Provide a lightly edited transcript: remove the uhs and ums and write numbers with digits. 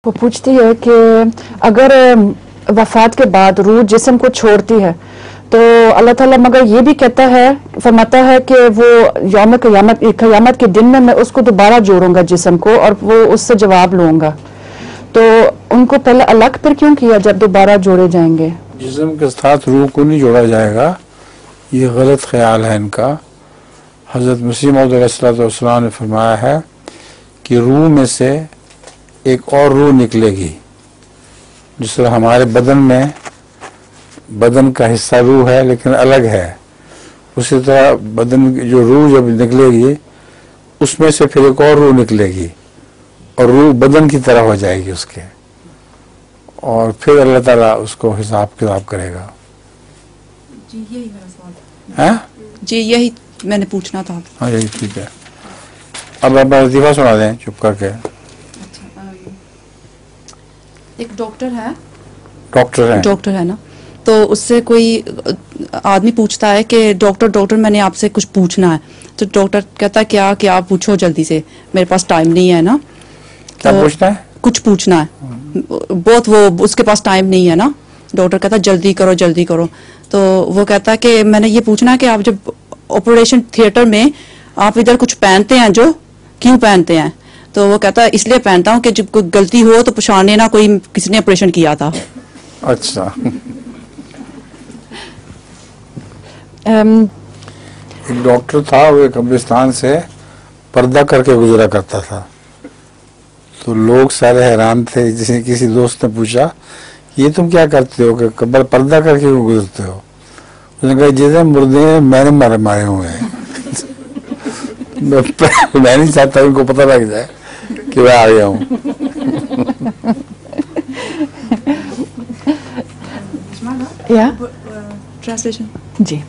وہ پوچھتی ہے کہ اگر وفات کے بعد روح جسم کو چھوڑتی ہے تو اللہ تعالیٰ مگر یہ بھی کہتا ہے، فرماتا ہے کہ وہ یوم قیامت کے دن میں اس کو دوبارہ جوڑوں گا جسم کو اور وہ اس سے جواب لوں گا. تو ان کو پہلے الگ پھر کیوں کیا جب دوبارہ جوڑے جائیں گے؟ جسم کے ساتھ روح کو نہیں جوڑا جائے گا، یہ غلط خیال ہے ان کا. حضرت مسیح موعود علیہ السلام نے فرمایا ہے کہ روح میں سے ایک اور روح نکلے گی. جس طرح ہمارے بدن کا حصہ روح ہے لیکن الگ ہے، اسی طرح بدن کی جو روح جب نکلے گی اس میں سے پھر ایک اور روح نکلے گی اور روح بدن کی طرح ہو جائے گی اس کے، اور پھر اللہ تعالیٰ اس کو حساب کتاب کرے گا. جی یہی میرا سوال ہے. جی یہی میں نے پوچھنا تھا. ہاں یہی ٹھیک ہے. اب آپ لطیفہ سنا دیں چپ کر کے. ایک ڈاکٹر ہے نا، تو اس سے کوئی آدمی پوچھتا ہے کہ ڈاکٹر میں نے آپ سے کچھ پوچھنا ہے. تو ڈاکٹر کہتا ہے کیا پوچھو جلدی سے، میرے پاس ٹائم نہیں ہے نا. کیا پوچھنا ہے؟ کچھ پوچھنا ہے بہت، وہ اس کے پاس ٹائم نہیں ہے نا. ڈاکٹر کہتا ہے جلدی کرو. تو وہ کہتا ہے کہ میں نے یہ پوچھنا ہے کہ آپ جب آپریشن تھیٹر میں آپ ادھر کچھ پہنتے ہیں، جو کیوں پہنتے ہیں؟ تو وہ کہتا ہے اس لیے پہنتا ہوں کہ جب کوئی غلطی ہو تو پچھاڑنے نہ کوئی کسی نے آپریشن کیا تھا. اچھا. ایک ڈاکٹر تھا، وہ قبرستان سے پردہ کر کے گزرا کرتا تھا. تو لوگ سارے حیران تھے. کسی دوست نے پوچھا یہ تم کیا کرتے ہو کہ پردہ کر کے گزرتے ہو؟ اس نے کہا جیسے مردے میں نے مارے ہوئے ہیں. میں نہیں چاہتا ان کو پتہ لگ جائے کہ میں آ گیا ہوں. ٹرانسلیشن جی.